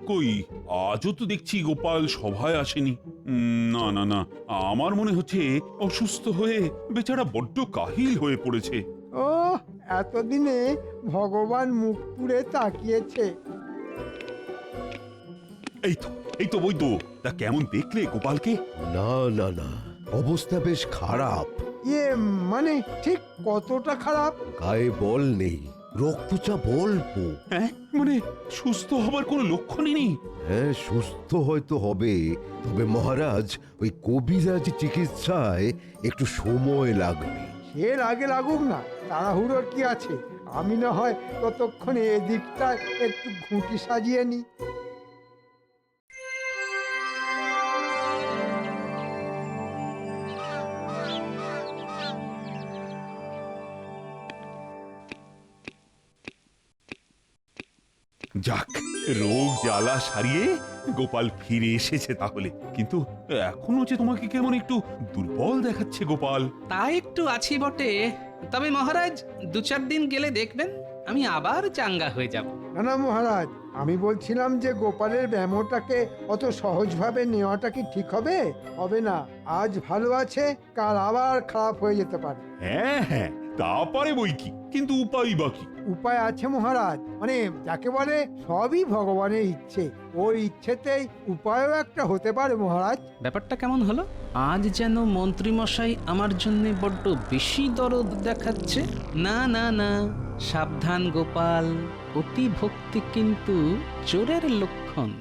কই আজও তো দেখছি গোপাল সভায় আসেনি। না না না, আমার মনে হচ্ছে অসুস্থ হয়ে বেচারা বড্ড কাহিল হয়ে পড়েছে। ও, এতদিনে ভগবান মুখ পুড়ে তাকিয়েছে। এই তো এই তো বৈদ্য, তা কেমন দেখলে গোপালকে? না না না, অবস্থা বেশ খারাপ। ইয়ে, মানে ঠিক কতটা খারাপ? গায়ে বল নেই, রক্তচাপ অল্প। হ্যাঁ, মানে সুস্থ হবার কোনো লক্ষণই নেই। হ্যাঁ, সুস্থ হয়তো হবে, তবে মহারাজ ওই কবিরাজ চিকিৎসায় একটু সময় লাগবে। সে লাগে লাগুক না, তাড়াহুড়োর কি আছে? আমি না হয় ততক্ষণে এদিকটা একটু ঘুঁটি সাজিয়ে নি। যাক, রোগ জ্বালা সারিয়ে গোপাল ফিরে এসেছে তাহলে। কিন্তু এখনো যে তোমাকে কেমন একটু দুর্বল দেখাচ্ছে গোপাল। তা একটু আছি বটে, তবে মহারাজ 2-4 দিন গেলে দেখবেন আমি আবার চাঙ্গা হয়ে যাব। না না মহারাজ, আমি বলছিলাম যে গোপালের ব্যামোটাকে অত সহজভাবে নেওয়াটা কি ঠিক হবে? হবে না। আজ ভালো আছে, কাল আবার খারাপ হয়ে যেতে পারে। হ্যাঁ হ্যাঁ, তা পারে বই কি, কিন্তু উপায় বা কি? উপায় আছে মহারাজ, মানে যাকে বলে সবই ভগবানের ইচ্ছে। ওর ইচ্ছেতেই উপায়ও একটা হতে পারে মহারাজ। ব্যাপারটা কেমন হলো? আজ যেন মন্ত্রীমশাই আমার জন্য বড্ড বেশি দরদ দেখাচ্ছে। না না না, সাবধান গোপাল, অতি ভক্তি কিন্তু চোরের লক্ষণ।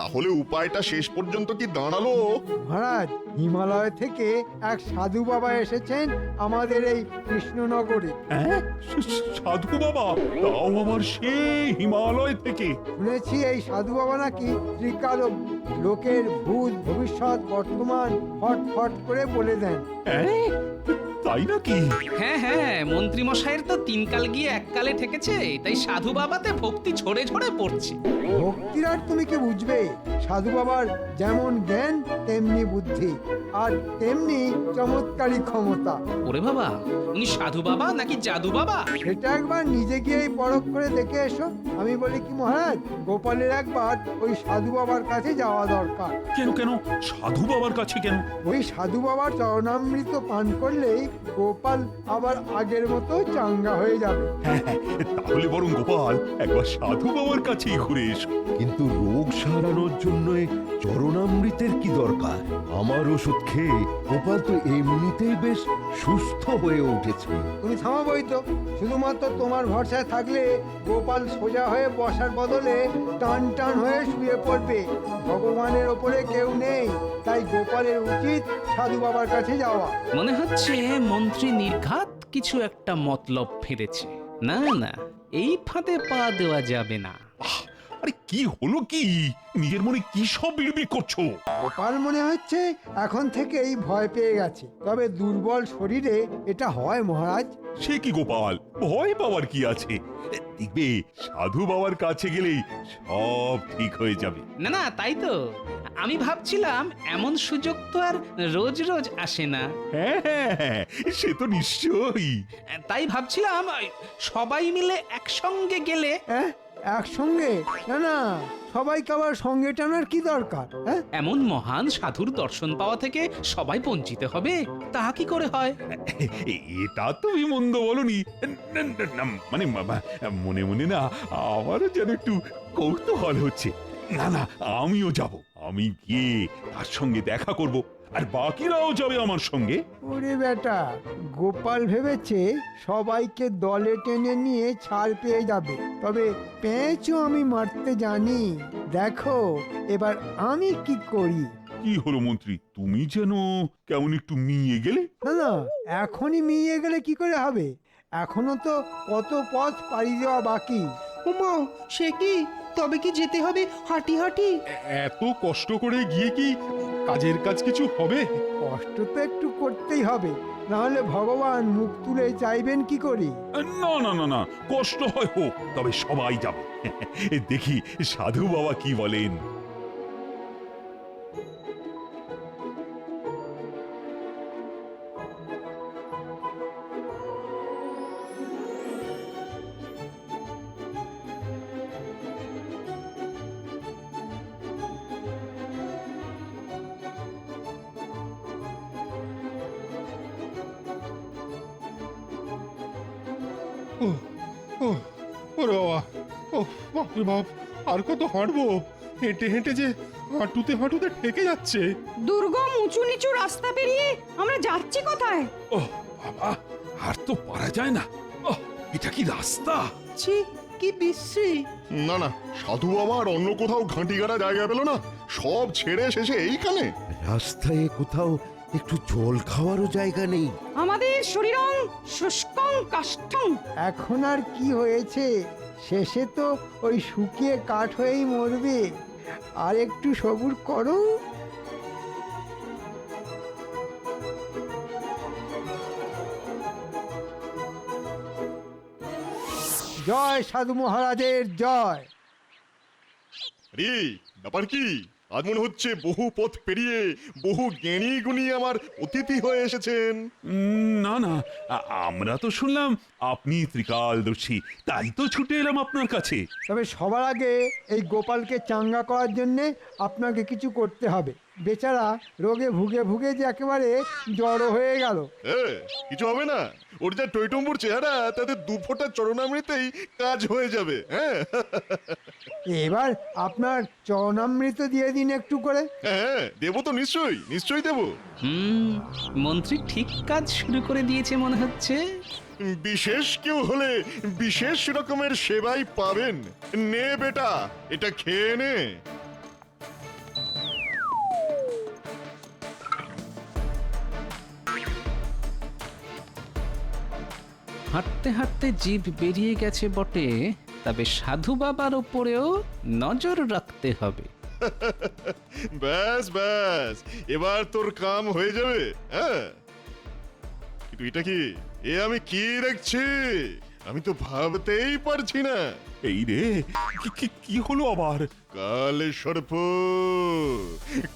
তাহলে উপায়টা শেষ পর্যন্ত কি দাঁড়ালো? মহারাজ, হিমালয় থেকে এক সাধু বাবা এসেছেন আমাদের এই কৃষ্ণনগরে। হ্যাঁ, সাধু বাবা? তাও আবার সে হিমালয় থেকে? শুনেছি এই সাধু বাবা নাকি ত্রিকালজ্ঞ, লোকের ভূত ভবিষ্যৎ বর্তমান ফট ফট করে বলে দেন। হ্যাঁ, তাই নাকি? হ্যাঁ হ্যাঁ, মন্ত্রীমশাইয়ের তো 3 কাল গিয়ে 1 কালে ঠেকেছে, তাই সাধু বাবাতে ভক্তি ঝরে ঝরে পড়ছে। ভক্তির আর তুমি কি বুঝবে? সাধু বাবার যেমন জ্ঞান তেমনি বুদ্ধি, আর তেমনি চমৎকারী ক্ষমতা। ওরে বাবা, উনি সাধু বাবা নাকি জাদু বাবা? সেটা একবার নিজে গিয়েই পরখ করে দেখে এসো। আমি বলি কি মহারাজ, গোপালের একবার ওই সাধু বাবার কাছে যাওয়া দরকার। কেন কেন সাধু বাবার কাছে কেন? ওই সাধু বাবার চরণামৃত পান করলেই গোপাল আবার আগের মতো চাঙ্গা হয়ে যাবে। হ্যাঁ হ্যাঁ, তাহলে বরং গোপাল একবার সাধু বাবার কাছেই ঘুরে এসো। কিন্তু রোগ সারানোর জন্য চরণামৃতের কি দরকার? আমার ওষুধ খেয়ে গোপাল তো এমনিতেই বেশ সুস্থ হয়ে উঠেছে। তুমি থামাবই তো, শুধুমাত্র তোমার ভরসায় থাকলে গোপাল সোজা হয়ে বসার বদলে টান টান হয়ে শুয়ে পড়বে। ভগবানের ওপরে কেউ নেই, তাই গোপালের উচিত সাধু বাবার কাছে যাওয়া। মনে হচ্ছে মন্ত্রী নির্ঘাত কিছু একটা মতলব ফেলেছে। না না, এই ফাঁদে পা দেওয়া যাবে না। আরে কি হলো কি? নিজের মনে কি সব বিড়বিড় করছো? গোপাল মনে হচ্ছে এখন থেকেই ভয় পেয়ে গেছে, তবে দুর্বল শরীরে এটা হয় মহারাজ। সে কি গোপাল, ভয় পাওয়ার কি আছে? দেখবে সাধু বাবার কাছে গেলেই সব ঠিক হয়ে যাবে। না না, তাই তো আমি ভাবছিলাম, এমন সুযোগ তো আর রোজ রোজ আসে না। হ্যাঁ হ্যাঁ হ্যাঁ, সে তো নিশ্চয়ই। তাই ভাবছিলাম সবাই মিলে একসঙ্গে গেলে। হ্যাঁ, একসঙ্গে? না না, সবাইকে আবার সঙ্গে টানার কি দরকার? হ্যাঁ, এমন মহান সাধুর দর্শন পাওয়া থেকে সবাই বঞ্চিত হবে, তা কি করে হয়? এটা তুমি মন্দ বলনি। মানে মনে মনে না আমারও যেন একটু কৌতূহল হচ্ছে। না না, আমিও যাব। আমি গিয়ে তার সঙ্গে দেখা করব, আর বাকিরাও যাবে আমার সঙ্গে। ওরে বেটা, গোপাল ভেবেছে সবাইকে দলে টেনে নিয়ে ছাড় পেয়ে যাবে, তবে পেঁচও আমি মারতে জানি। দেখো এবার আমি কি করি। কি হলো মন্ত্রী, তুমি যেন কেমন একটু মিয়ে গেলে? না না, এখনই মিয়ে গেলে কি করে হবে? এখনো তো কত পথ পাড়ি দেওয়া বাকি। উমা, সে কি? তবে কি যেতে হবে হাঁটি হাঁটি? এত কষ্ট করে গিয়ে কি কাজের কাজ কিছু হবে? কষ্ট তো একটু করতেই হবে, না হলে ভগবান মুখ তুলে চাইবেন কি করি? না না না না, কষ্ট হয় হোক, তবে সবাই যাবে। দেখি সাধু বাবা কি বলেন। ও ও ওরে বাবা ও বাপরে বাপ, আর কত হাঁটবো? হেঁটে হেঁটে যে হাঁটুতে হাঁটুতে ঠেকে যাচ্ছে। দুর্গম উঁচু নিচু রাস্তা পেরিয়ে আমরা যাচ্ছি কোথায়? ও বাবা, আর তো পারা যায় না। ও, এটা কি রাস্তা? ছি, কি বিশ্রী। না না, সাধু বাবা আর অন্য কোথাও ঘাঁটি গাড়া জায়গা পেল না, সব ছেড়ে শেষে এইখানে। রাস্তায় কোথাও একটু জল খাওয়ারও জায়গা নেই। আমাদের শরীরং শুষ্কং কাষ্ঠং। এখন আর কি হয়েছে, শেষে তো ওই শুকিয়ে কাঠ হয়েই মরবে। আর একটু সবুর করো। জয় সাধু মহারাজের জয়। রে ব্যাপার কি? আজ মনে হচ্ছে বহু পথ পেরিয়ে বহু জ্ঞানী গুণী আমার অতিথি হয়ে এসেছেন। না না, আমরা তো শুনলাম আপনি ত্রিকালদর্শী, তাই তো ছুটে এলাম আপনার কাছে। তবে সবার আগে এই গোপালকে চাঙ্গা করার জন্যে আপনাকে কিছু করতে হবে। বেচারা রোগে ভুগে ভুগে যে একেবারে জড়ো হয়ে গেল। কিছু হবে না, ওর যা টইটম্বুর চেহারা, তাতে দু ফোঁটা চরণামৃতেই কাজ হয়ে যাবে। হ্যাঁ এবার আপনার চরণামৃত দিয়ে দিন একটু করে। হ্যাঁ, দেবো তো, নিশ্চয়ই নিশ্চয়ই দেবো। মন্ত্রী ঠিক কাজ শুরু করে দিয়েছে মনে হচ্ছে। বিশেষ কেউ হলে বিশেষ রকমের সেবাই পাবেন। নে বেটা, এটা খেয়ে নে। হাঁটতে হাঁটতে জিভ বেরিয়ে গেছে বটে, তবে সাধু বাবার ওপরেও নজর রাখতে হবে। ব্যাস ব্যাস, এবার তোর কাম হয়ে যাবে। হ্যাঁ, কিন্তু এটা কি? এ আমি কি দেখছি? আমি তো ভাবতেই পারছি না। এই রে, কি হলো আবার? কালে সর্প,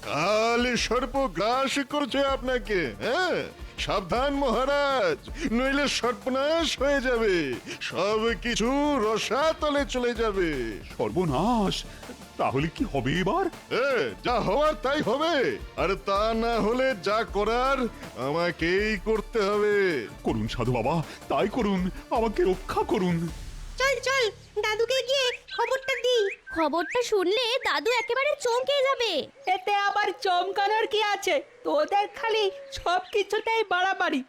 কালে সর্প গ্রাস করছে আপনাকে। হ্যাঁ, সাবধান মহারাজ, নইলে সর্বনাশ হয়ে যাবে। সব কিছু রসাতলে চলে যাবে। সর্বনাশ! তাহলে কি হবে এবার? যা হওয়ার তাই হবে, আর তা না হলে যা করার আমাকেই করতে হবে। করুন সাধু বাবা, তাই করুন, আমাকে রক্ষা করুন। চল চল, দাদুকে গিয়ে খবরটা দিই। খবরটা শুনলে দাদু একেবারে চমকে যাবে। এতে আবার চমকানোর কি আছে? তোদের খালি সব কিছুতেই বাড়াবাড়ি।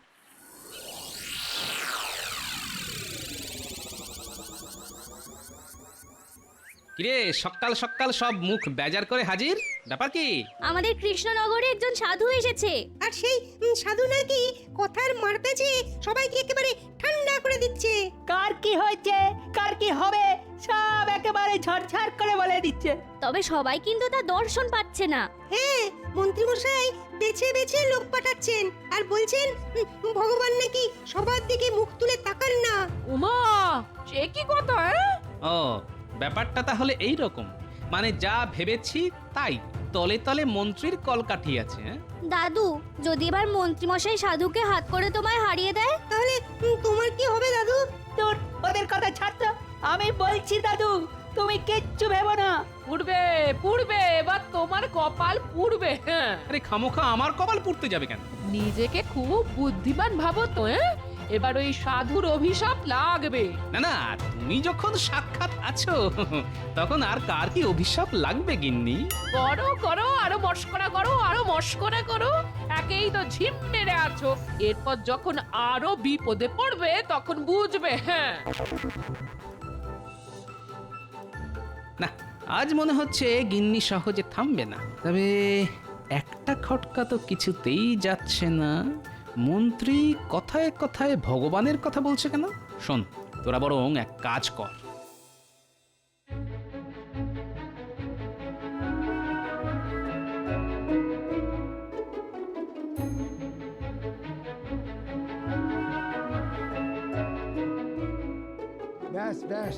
কিরে, সকাল সকাল সব মুখ বেজার করে হাজির, ব্যাপার কি? আমাদের কৃষ্ণনগরে একজন সাধু এসেছে। আর সেই সাধু নাকি কথার মারপ্যাচে সবাইকে একেবারে ঠান্ডা করে দিচ্ছে। কার কি হয়েছে, কার কি হবে, সব একেবারে ঝরঝর করে বলে দিচ্ছে। তবে সবাই কিন্তু তার দর্শন পাচ্ছে না। হ্যাঁ, মন্ত্রীমশাই বেছে বেছে লোক পাঠাচ্ছেন আর বলছেন ভগবান নাকি সবার দিকে মুখ তুলে তাকান না। উমা, সে কি কথা? ও, ব্যাপারটা তাহলে এই রকম। মানে যা ভেবেছি তাই, তলে তলে মন্ত্রীর কলকাঠি আছে। দাদু, যদি এবার মন্ত্রীমশাই সাধুকে হাত করে তোমায় হারিয়ে দেয়, তাহলে তোমার কি হবে দাদু? তোর ওদের কথা ছাড় তো। আমি বলছি দাদু, তুমি কিচ্ছু ভেবো না। পুড়বে পুড়বে, এবার তোমার কপাল পুড়বে। হ্যাঁ, আরে খামোখা আমার কপাল পুড়তে যাবে কেন? নিজেকে খুব বুদ্ধিমান ভাবো তো। এবার ওই সাধুর অভিশাপ লাগবে। না না, তুমি যখন সাক্ষাৎ আছো তখন আর কার কি অভিশাপ লাগবে গিন্নি? করো করো, আরো মস্করা করো, আরো মস্করা করো। একেই তো ঝিম মেরে আছো, এরপর যখন আরো বিপদে পড়বে তখন বুঝবে। হ্যাঁ, না, আজ মনে হচ্ছে গিন্নি সহজে থামবে না। তবে একটা খটকা তো কিছুতেই যাচ্ছে না। মন্ত্রী কথায় কথায় ভগবানের কথা বলছে কেন? শোন, তোরা বরং এক কাজ কর। ব্যাস ব্যাস,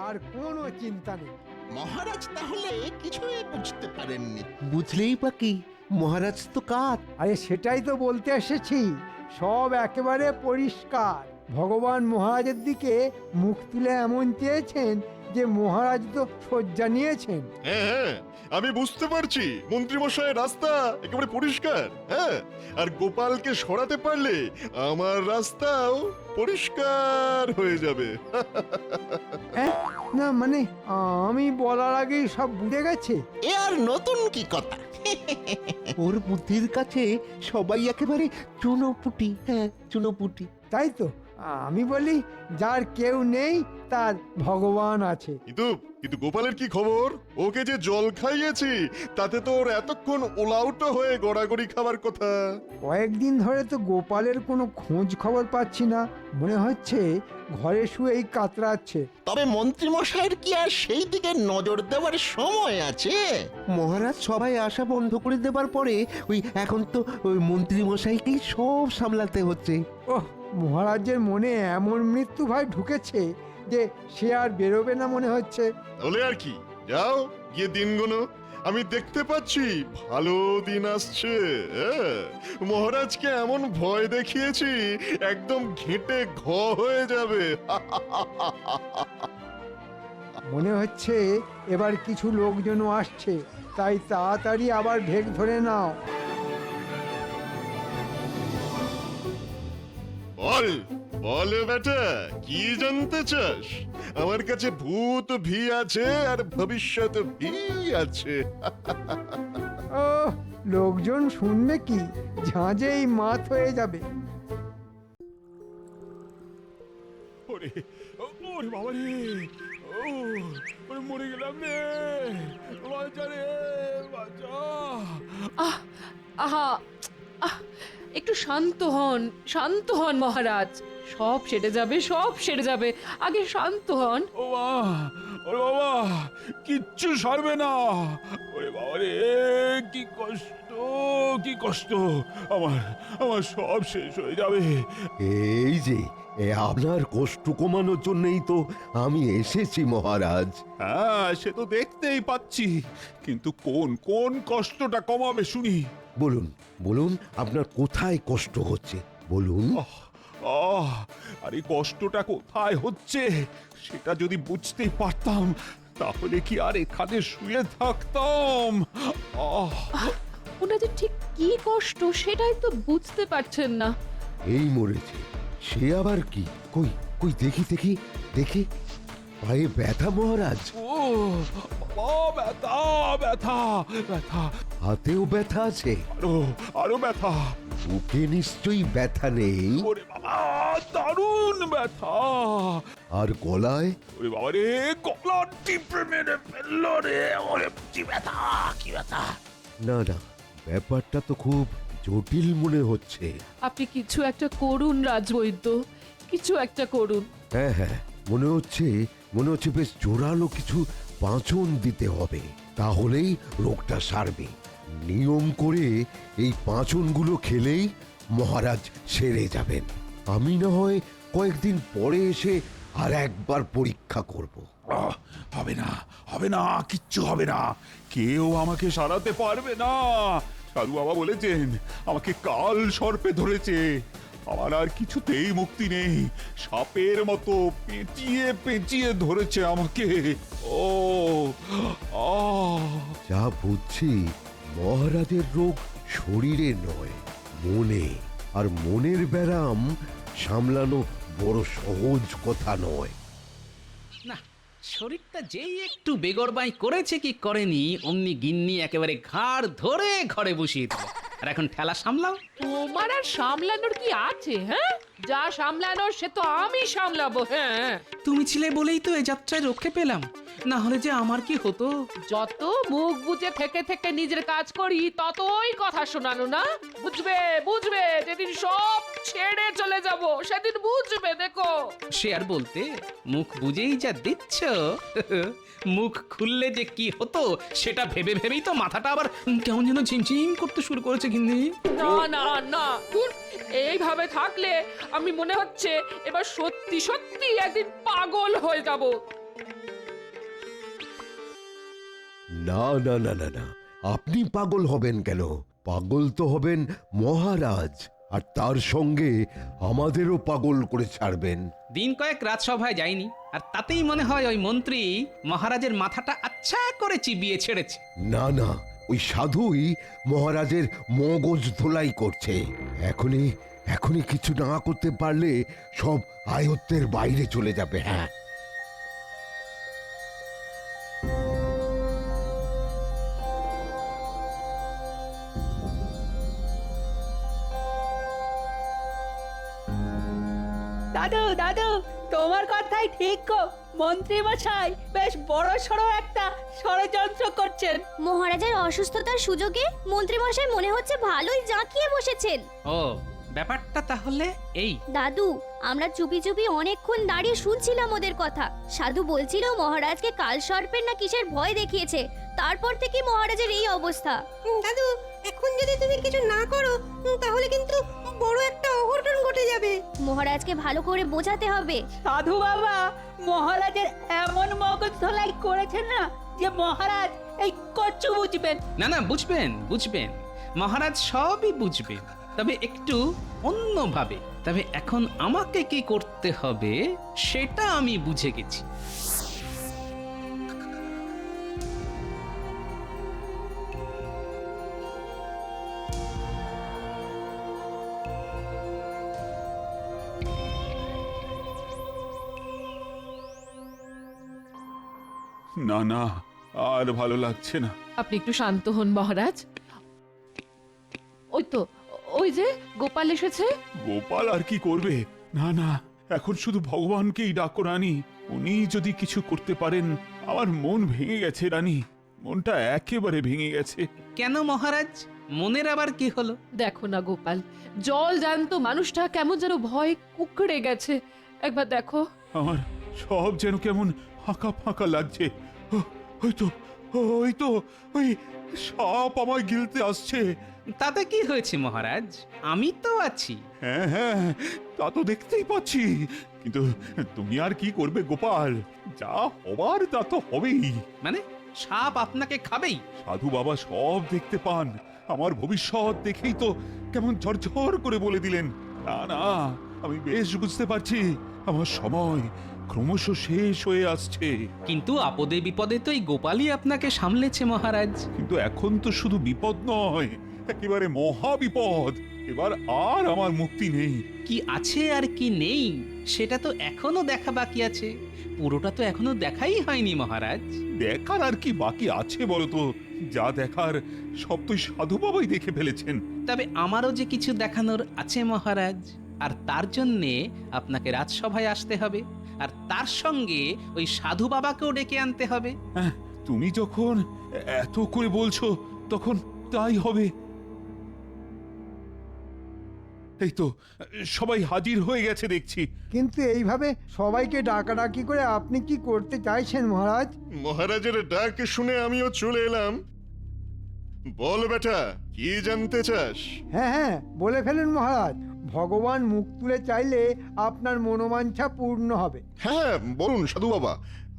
আর কোনো চিন্তা নেই। মহারাজ তাহলে কিছুই বুঝতে পারেননি। বুঝলেই বা কি, মহারাজ তো কাত। আরে সেটাই তো বলতে এসেছি, সব একেবারে পরিষ্কার। ভগবান মহারাজের দিকে মুখ তুলে এমন চেয়েছেন যে মহারাজ তো শয্যা নিয়েছেন। হ্যাঁ হ্যাঁ, আমি বুঝতে পারছি মন্ত্রীমশাইয়ের রাস্তা একেবারে পরিষ্কার। হ্যাঁ, আর গোপালকে সরাতে পারলে আমার রাস্তাও পরিষ্কার হয়ে যাবে। হ্যাঁ, না মানে আমি বলার আগেই সব বুঝে গেছে। এ আর নতুন কি কথা? ওর বুদ্ধির কাছে সবাই একেবারে চুনোপুটি। হ্যাঁ, চুনোপুটি। তাই তো আমি বলি, যার কেউ নেই তার ভগবান আছে। কিন্তু কিন্তু গোপালের কি খবর? ওকে যে জল খাইয়েছি তাতে তো ওর এতক্ষণ ওলাউটো হয়ে গড়াগড়ি খাবার কথা। কয়েকদিন ধরে তো গোপালের কোনো খোঁজ খবর পাচ্ছি না, মনে হচ্ছে ঘরে শুয়েই কাতরাচ্ছে। তবে মন্ত্রী মশাইয়ের কি আর সেই দিকে নজর দেওয়ার সময় আছে? মহারাজ সবাই আশা বন্ধ করে দেবার পরে এখন তো ওই মন্ত্রী মশাইকেই সব সামলাতে হচ্ছে। ওহ, মহারাজের মনে এমন মৃত্যু ভয় ঢুকেছে যে সে আর বেরোবে না মনে হচ্ছে। তাহলে আর কি, যাও গিয়ে দিন গোনো। আমি দেখতে পাচ্ছি ভালো দিন আসছে। মহারাজকে এমন ভয় দেখিয়েছি একদম ঘেঁটে ঘ হয়ে যাবে। মনে হচ্ছে এবার কিছু লোকজন আসছে, তাই তাড়াতাড়ি আবার ঢেক ধরে নাও। বল বল বেটা, কি জানতে চাস? আমার কাছে ভূত ভি আছে আর ভবিষ্যৎ ভি আছে। ও, লোকজন শুনবে কি, ঝাঁঝেই মাত হয়ে যাবে। ওরে ওরে বাবা রে, ওরে মরে গেলাম রে, বাঁচা রে বাঁচা। আহ আহা আহ একটু শান্ত হন মহারাজ। সব সেরে যাবে, সব সেরে যাবে, আগে শান্ত হন। ও মা, ওরে বাবা, কিচ্ছু সারবে না। ওরে বাবা রে, কি কষ্ট, কি কষ্ট, আমার আমার সব শেষ হয়ে যাবে। এই যে আপনার কষ্ট কমানোর জন্যই তো আমি এসেছি মহারাজ। হ্যাঁ, সে তো দেখতেই পাচ্ছি, কিন্তু কোন কোন কষ্টটা কমাবে শুনি? বলুন বলুন, আপনার কোথায় কষ্ট হচ্ছে বলুন। আর এই কষ্টটা কোথায় হচ্ছে সেটা যদি বুঝতেই পারতাম, তাহলে কি আর এখানে শুয়ে থাকতাম? ওনাদের ঠিক কি কষ্ট সেটাই তো বুঝতে পারছেন না। এই মরেছে, সে আবার কি? কই কই দেখি দেখি দেখি, পায়ে ব্যথা মহারাজ? ও ব্যথা ব্যথা ব্যথা, হাতেও ব্যথা আছে? আরো ব্যথা। বুকে নিশ্চয়ই ব্যথা নেই? ওরে বাবা, দারুণ ব্যথা। আর গলায়? ওরে বাবা রে, গলা টিপে মেরে ফেললো রে। ওরে কি ব্যথা, কি ব্যথা। না না, ব্যাপারটা তো খুব জটিল মনে হচ্ছে। আপনি কিছু একটা করুন রাজবৈদ্য, কিছু একটা করুন। হ্যাঁ হ্যাঁ, মনে হচ্ছে বেশ জোরালো কিছু পাঁচন দিতে হবে, তাহলেই রোগটা সারবে। নিয়ম করে এই পাঁচনগুলো খেলেই মহারাজ সেরে যাবেন। আমি না হয় কয়েকদিন পরে এসে আর একবার পরীক্ষা করব। হবে না, হবে না, কিচ্ছু হবে না, কেউ আমাকে সারাতে পারবে না। সাধু বাবা বলেছেন আমাকে কাল সর্পে ধরেছে, আমার আর কিছুতেই মুক্তি নেই। সাপের মতো পেঁচিয়ে পেঁচিয়ে ধরেছে আমাকে। ও যা বুঝছি, মহারাজের রোগ শরীরে নয়, মনে। আর মনের ব্যারাম সামলানো বড় সহজ কথা নয়। না, শরীরটা যেই একটু বেগরবাই করেছে কি করেনি, অমনি গিন্নি একেবারে ঘাড় ধরে ঘরে বসিয়ে দিল। আর এখন ঠেলা সামলাও। তোমার আর সামলানোর কি আছে? হ্যাঁ, যা সামলানোর সে তো আমি সামলাবো। হ্যাঁ, তুমি ছিলে বলেই তো এই যাত্রায় রক্ষে পেলাম, না হলে যে আমার কি হতো। যত মুখ বুজে থেকে থেকে নিজের কাজ করি ততই কথা শোনানো না। বুঝবে বুঝবে, যেদিন সব ছেড়ে চলে যাব সেদিন বুঝবে। দেখো, সে আর বলতে, মুখ বুঝেই যা দিচ্ছ, মুখ খুললে যে কি হতো সেটা ভেবে ভেবেই তো মাথাটা আবার কেমন যেন ঝিমঝিম করতে শুরু করেছে গিন্নি। না না না, এইভাবে থাকলে আমি মনে হচ্ছে এবার সত্যি সত্যি একদিন পাগল হয়ে যাব। না না না না না, আপনি পাগল হবেন কেন? পাগল তো হবেন মহারাজ, আর তার সঙ্গে আমাদেরও পাগল করে ছাড়বেন। দিন কয়েক রাজসভায় যায়নি, আর তাতেই মনে হয় ওই মন্ত্রী মহারাজের মাথাটা আচ্ছা করে চিবিয়ে ছেড়েছে। না না, ওই সাধুই মহারাজের মগজ ধোলাই করছে। এখনই এখনই কিছু না করতে পারলে সব আয়ত্তের বাইরে চলে যাবে। হ্যাঁ, দাদু দাদু, তোমার কথাই ঠিক গো। মন্ত্রী মশাই বেশ বড় সড়ো একটা ষড়যন্ত্র করছেন। মহারাজের অসুস্থতার সুযোগে মন্ত্রীমশাই মনে হচ্ছে ভালোই জাঁকিয়ে বসেছেন। ও, ব্যাপারটা তাহলে এই। দাদু, আমরা চুপি চুপি অনেকক্ষণ দাঁড়িয়ে শুনছিলাম ওদের কথা। সাধু বলছিল মহারাজকে কাল সর্পের না কিসের ভয় দেখিয়েছে, তারপর থেকে মহারাজের এই অবস্থা। দাদু, এখন যদি তুমি কিছু না করো তাহলে কিন্তু বড় একটা অঘটন ঘটে যাবে। মহারাজকে ভালো করে বোঝাতে হবে। সাধু বাবা মহারাজের এমন মগজ ধোলাই করেছেন না যে মহারাজ এই কচ্ছু বুঝবেন। না না, বুঝবেন বুঝবেন, মহারাজ সবই বুঝবেন, তবে একটু অন্যভাবে। তবে এখন আমাকে কি করতে হবে সেটা আমি বুঝে গেছি। না না, আর ভালো লাগছে না। আপনি একটু শান্ত হন মহারাজ। ওই তো, ওই যে গোপাল এসেছে। গোপাল আর কি করবে? না না, এখন শুধু ভগবানকেই ডাকো রানী। উনি যদি কিছু করতে পারেন। আমার মন ভেঙে গেছে রানী, মনটা একেবারে ভেঙে গেছে। কেন মহারাজ, মনের আবার কি হলো? দেখো না গোপাল, জল জ্যান্ত মানুষটা কেমন যেন ভয় কুকড়ে গেছে। একবার দেখো। আমার সব যেন কেমন ফাঁকা ফাঁকা লাগছে। ওই তো, ওই তো, ওই সাপ আমায় গিলতে আসছে। তাতে কি হয়েছে মহারাজ, আমি তো আছি। হ্যাঁ হ্যাঁ, তা তো দেখতেই পাচ্ছি, কিন্তু তুমি আর কি করবে গোপাল? যা হবার তা তো হবেই। মানে সাপ আপনাকে খাবেই? সাধু বাবা সব দেখতে পান, আমার ভবিষ্যৎ দেখেই তো কেমন ঝরঝর করে বলে দিলেন। না না, আমি বেশ বুঝতে পারছি আমার সময় ক্রমশ শেষ হয়ে আসছে। কিন্তু আপদে বিপদে তো এই গোপালই আপনাকে সামলেছে মহারাজ। কিন্তু এখন তো শুধু বিপদ নয়, একেবারে মহা বিপদ। এবার আর আমার মুক্তি নেই। কি আছে আর কি নেই সেটা তো এখনো দেখা বাকি আছে। পুরোটা তো এখনো দেখাই হয়নি মহারাজ। দেখার আর কি বাকি আছে বলতো? যা দেখার সব তো সাধু বাবাই দেখে ফেলেছেন। তবে আমারও যে কিছু দেখানোর আছে মহারাজ, আর তার জন্যে আপনাকে রাজসভায় আসতে হবে, আর তার সঙ্গে ওই সাধু বাবাকেও ডেকে আনতে হবে। হ্যাঁ, তুমি যখন এত করে বলছো তখন তাই হবে। এই তো সবাই হাজির হয়ে গেছে দেখছি। কিন্তু এইভাবে সবাইকে ডাকাডাকি করে আপনি কি করতে চাইছেন মহারাজ? মহারাজের ডাক শুনে আমিও চলে এলাম। বল বেটা, কি জানতে চাস? হ্যাঁ হ্যাঁ, বলে ফেলুন মহারাজ। ভগবান মুখ তুলে চাইলে আপনার মনোবাঞ্ছা পূর্ণ হবে। হ্যাঁ বলুন সাধু বাবা,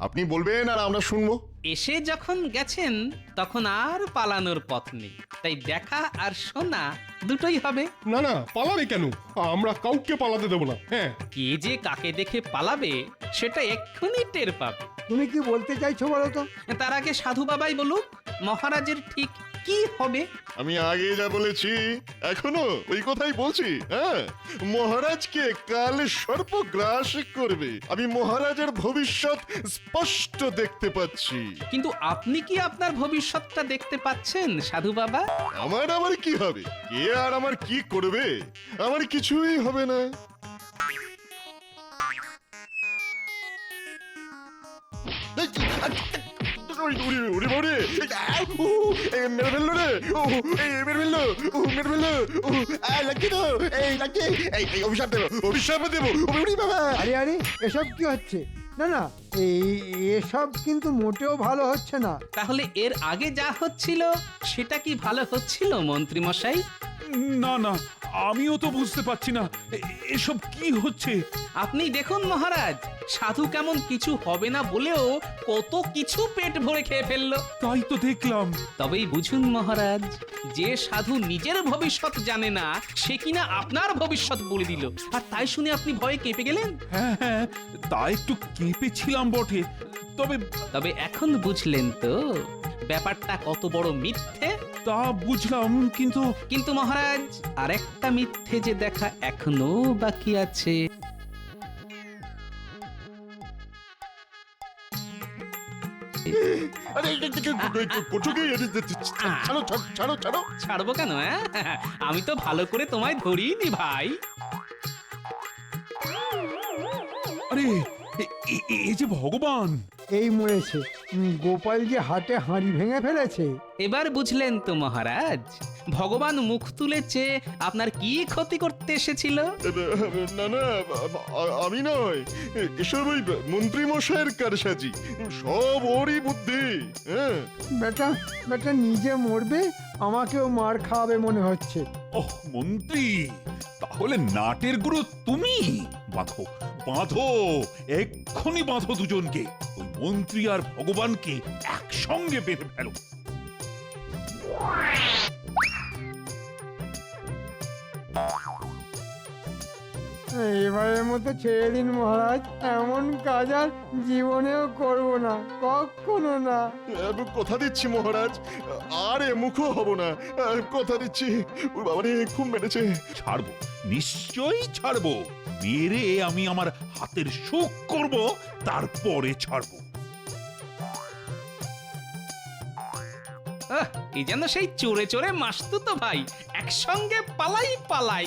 আপনি বলবেন আর আমরা শুনবো। এসে যখন গেছেন তখন আর পালানোর পথ নেই, তাই দেখা আর শোনা দুটোই হবে। না না, পালাবে কেন? আমরা কাউকে পালাতে দেবো না। হ্যাঁ, কে যে কাকে দেখে পালাবে সেটা এক্ষুনি টের পাবে। তুমি কি বলতে চাইছো বলো তো? তার আগে সাধু বাবাই বলুক মহারাজের ঠিক কি হবে। আমি আগে যা বলেছি এখনো ওই কথাই বলছি। হ্যাঁ, মহারাজকে কাল সর্প গ্রাস করবে। আমি মহারাজের ভবিষ্যৎ স্পষ্ট দেখতে পাচ্ছি। কিন্তু আপনি কি আপনার ভবিষ্যৎটা দেখতে পাচ্ছেন সাধু বাবা? আমার আবার কি হবে? কে আর আমার কি করবে? আমার কিছুই হবে না। আরে আরে, এসব কি হচ্ছে? না না, এসব কিন্তু মোটেও ভালো হচ্ছে না। তাহলে এর আগে যা হচ্ছিল সেটা কি ভালো হচ্ছিল মন্ত্রী মশাই? না না, আমিও তো বুঝতে পারছি না এসব কি হচ্ছে। আপনি দেখুন মহারাজ, সাধু কেমন কিছু হবে না বলেও কত কিছু পেট ভরে খেয়ে ফেললো। তাই তো দেখলাম। তবেই বুঝুন মহারাজ, যে সাধু নিজের ভবিষ্যৎ জানে না সে কিনা আপনার ভবিষ্যৎ বলে দিল, আর তাই শুনে আপনি ভয়ে কেঁপে গেলেন। হ্যাঁ হ্যাঁ, তা একটু কেঁপেছিলাম বটে, তবে তবে এখন বুঝলেন তো ব্যাপারটা কত বড় মিথ্যে। তা বুঝলাম, কিন্তু কিন্তু মহারাজ, আরেকটা মিথ্যে যে দেখা এখনো বাকি আছে। আরে করছো কি? ছাড়ো ছাড়ো ছাড়ো ছাড়ো। ছাড়বো কেন? আমি তো ভালো করে তোমায় ধরিনি ভাই। আরে এই যে ভগবান, এই মরেছে, গোপাল যে হাটে হাঁড়ি ভেঙে ফেলেছে। এবার বুঝলেন তো মহারাজ, ভগবান মুখ তুলে চেয়ে আপনার কি ক্ষতি করতে এসেছিল? না না, আমি নয়, এসব ওই মন্ত্রী মশাইয়ের কারসাজি, সব ওরই বুদ্ধি। হ্যাঁ, বেটা বেটা নিজে মরবে, আমাকেও মার খাওয়াবে মনে হচ্ছে। ওহ মন্ত্রী, তাহলে নাটের গুরু তুমি। বাঁধো বাঁধো, এক্ষুনি বাঁধো দুজনকে, ওই মন্ত্রী আর ভগবানকে একসঙ্গে বেঁধে ফেলো। এবারের মতো ছেড়ে দিন মহারাজ, এমন কাজ আর জীবনেও করব না, কখনো না। কথা দিচ্ছি মহারাজ, আর এ মুখও হব না, কথা দিচ্ছি। ওর বাবারে খুব মেরেছে। ছাড়বো, নিশ্চয়ই ছাড়বো। মেরে আমি আমার হাতের সুখ করব, তারপরে ছাড়বো। এই যেন সেই চোরে চোরে মাসতুতো ভাই, একসঙ্গে পালাই পালাই।